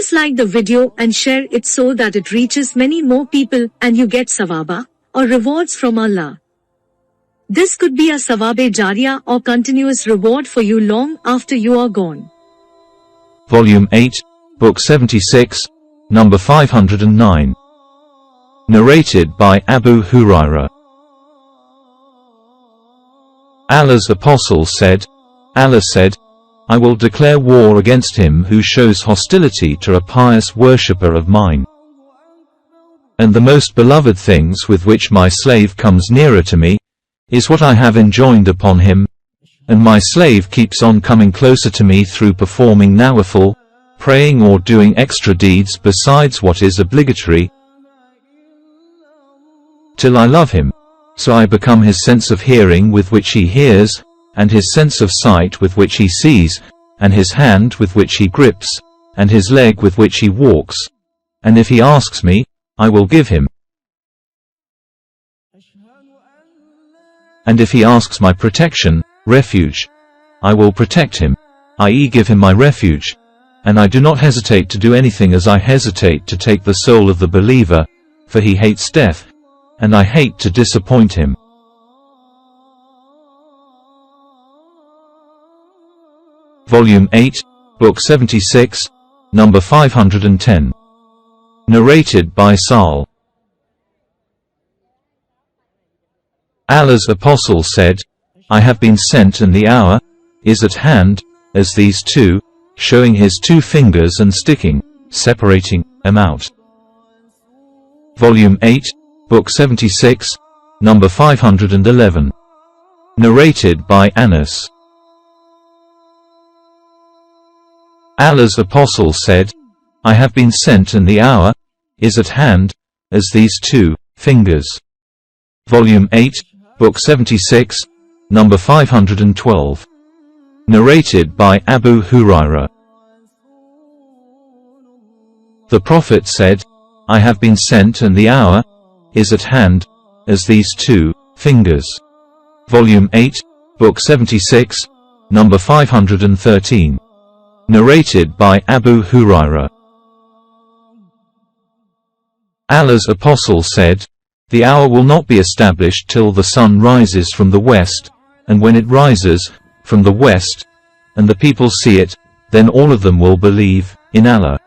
Please like the video and share it so that it reaches many more people and you get sawaba, or rewards from Allah. This could be a sawabe jariyah or continuous reward for you long after you are gone. Volume 8, Book 76, number 509. Narrated by Abu Hurairah. Allah's apostle said, Allah said, I will declare war against him who shows hostility to a pious worshipper of mine. And the most beloved things with which my slave comes nearer to me, is what I have enjoined upon him, and my slave keeps on coming closer to me through performing nawafil, praying or doing extra deeds besides what is obligatory, till I love him, so I become his sense of hearing with which he hears, and his sense of sight with which he sees, and his hand with which he grips, and his leg with which he walks. And if he asks me, I will give him. And if he asks my protection, refuge, I will protect him, i.e. give him my refuge. And I do not hesitate to do anything as I hesitate to take the soul of the believer, for he hates death, and I hate to disappoint him. Volume 8, Book 76, number 510. Narrated by Sahi. Allah's apostle said, I have been sent and the hour is at hand, as these two, showing his two fingers and sticking, separating them out. Volume 8, Book 76, number 511. Narrated by Anas. Allah's apostle said, I have been sent and the hour is at hand, as these two fingers. Volume 8, Book 76, number 512. Narrated by Abu Hurairah. The Prophet said, I have been sent and the hour is at hand, as these two fingers. Volume 8, Book 76, number 513. Narrated by Abu Hurairah. Allah's apostle said, the hour will not be established till the sun rises from the west, and when it rises from the west, and the people see it, then all of them will believe in Allah.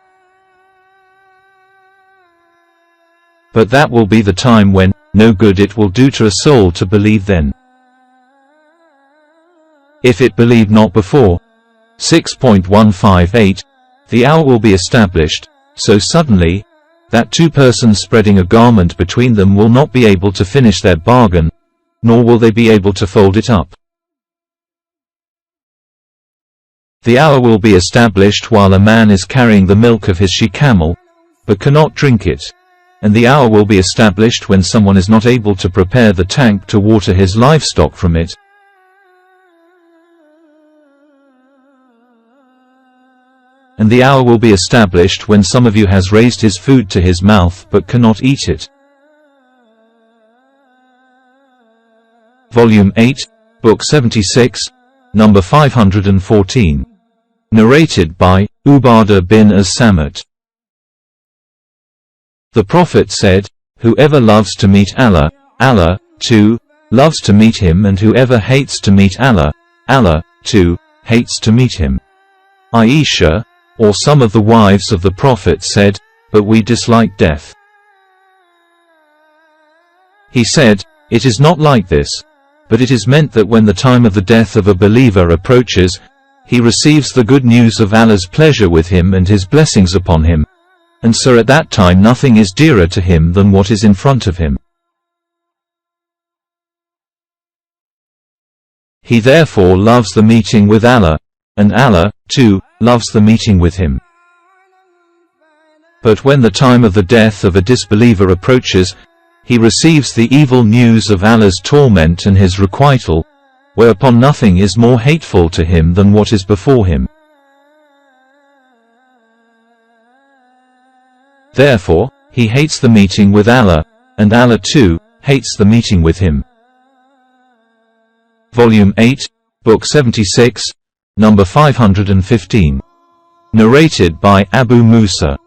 But that will be the time when no good it will do to a soul to believe then, if it believed not before. 6.158, the hour will be established so suddenly that two persons spreading a garment between them will not be able to finish their bargain, nor will they be able to fold it up. The hour will be established while a man is carrying the milk of his she-camel, but cannot drink it, and the hour will be established when someone is not able to prepare the tank to water his livestock from it. And the hour will be established when some of you has raised his food to his mouth but cannot eat it. Volume 8, Book 76, number 514. Narrated by Ubadah bin as-Samit. The Prophet said, whoever loves to meet Allah, Allah, too, loves to meet him, and whoever hates to meet Allah, Allah, too, hates to meet him. Aisha, or some of the wives of the Prophet said, but we dislike death. He said, it is not like this, but it is meant that when the time of the death of a believer approaches, he receives the good news of Allah's pleasure with him and his blessings upon him, and so at that time nothing is dearer to him than what is in front of him. He therefore loves the meeting with Allah, and Allah, too, loves the meeting with him. But when the time of the death of a disbeliever approaches, he receives the evil news of Allah's torment and his requital, whereupon nothing is more hateful to him than what is before him. Therefore, he hates the meeting with Allah, and Allah too hates the meeting with him. Volume 8, Book 76, number 515. Narrated by Abu Musa.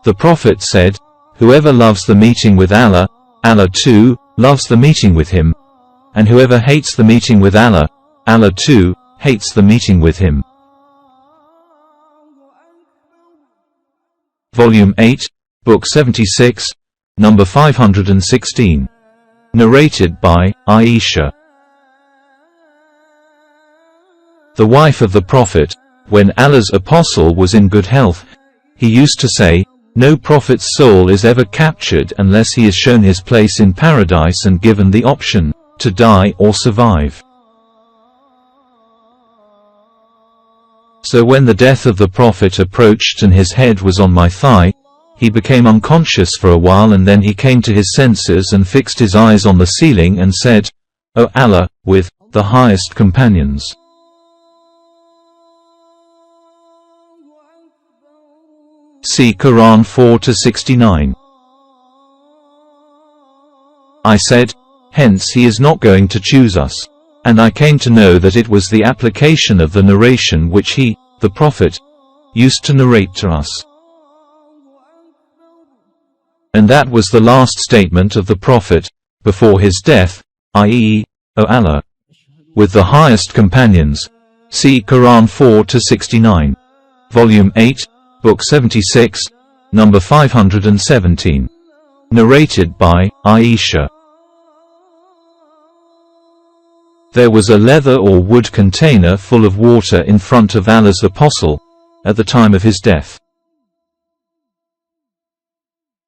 The Prophet said, "Whoever loves the meeting with Allah, Allah too loves the meeting with him. And whoever hates the meeting with Allah, Allah too hates the meeting with him." Volume 8, Book 76, number 516. Narrated by Aisha. The wife of the Prophet, when Allah's apostle was in good health, he used to say, "No prophet's soul is ever captured unless he is shown his place in paradise and given the option, to die or survive." So when the death of the Prophet approached and his head was on my thigh, he became unconscious for a while, and then he came to his senses and fixed his eyes on the ceiling and said, "O Allah, with the highest companions." See Quran 4-69. I said, "Hence he is not going to choose us." And I came to know that it was the application of the narration which he, the Prophet, used to narrate to us. And that was the last statement of the Prophet, before his death, i.e., "O Allah, with the highest companions." See Quran 4-69. Volume 8, Book 76, number 517. Narrated by Aisha. There was a leather or wood container full of water in front of Allah's apostle, at the time of his death.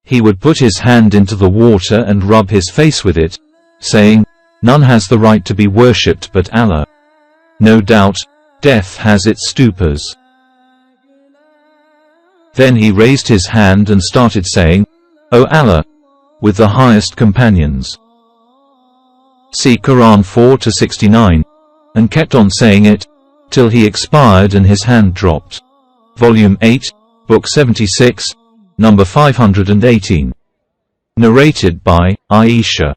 He would put his hand into the water and rub his face with it, saying, "None has the right to be worshipped but Allah. No doubt, death has its stupors." Then he raised his hand and started saying, "O Allah, with the highest companions." See Quran 4-69, and kept on saying it, till he expired and his hand dropped. Volume 8, Book 76, number 518. Narrated by Aisha.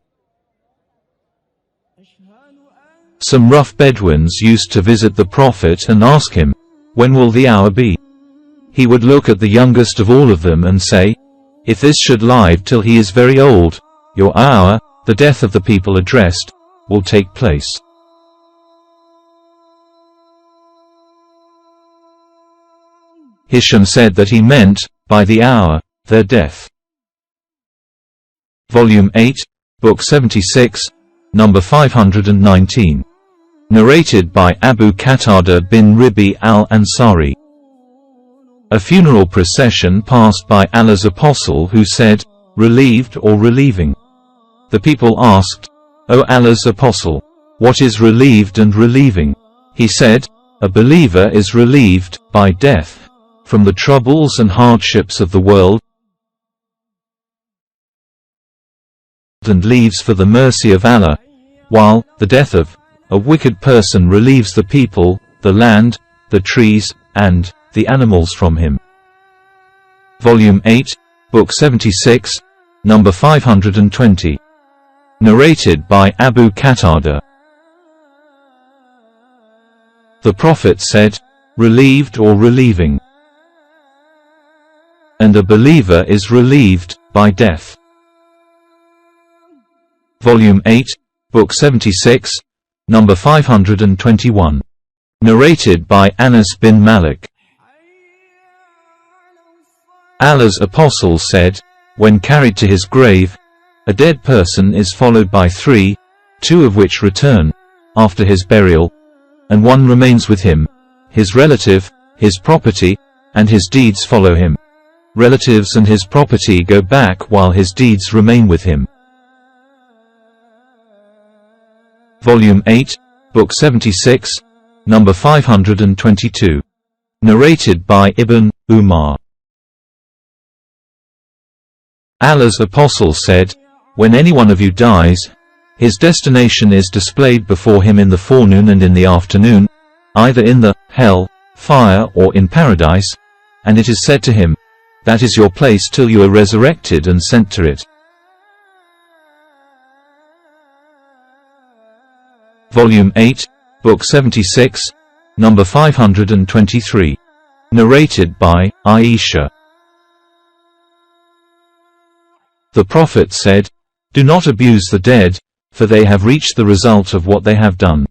Some rough Bedouins used to visit the Prophet and ask him, "When will the hour be?" He would look at the youngest of all of them and say, "If this should live till he is very old, your hour, the death of the people addressed, will take place." Hisham said that he meant, by the hour, their death. Volume 8, Book 76, number 519. Narrated by Abu Qatada bin Ribi al-Ansari. A funeral procession passed by Allah's apostle who said, "Relieved or relieving?" The people asked, "O Allah's apostle, what is relieved and relieving?" He said, "A believer is relieved, by death, from the troubles and hardships of the world, and leaves for the mercy of Allah, while the death of a wicked person relieves the people, the land, the trees, and the animals from him." Volume 8, Book 76, number 520. Narrated by Abu Qatada. The Prophet said, "Relieved or relieving?" And a believer is relieved, by death. Volume 8, Book 76, number 521. Narrated by Anas bin Malik. Allah's apostle said, when carried to his grave, a dead person is followed by three, two of which return, after his burial, and one remains with him, his relative, his property, and his deeds follow him. Relatives and his property go back while his deeds remain with him. Volume 8, Book 76, number 522. Narrated by Ibn Umar. Allah's apostle said, when any one of you dies, his destination is displayed before him in the forenoon and in the afternoon, either in the hell, fire or in paradise, and it is said to him, that is your place till you are resurrected and sent to it. Volume 8, Book 76, Number 523. Narrated by Aisha. The Prophet said, "Do not abuse the dead, for they have reached the result of what they have done."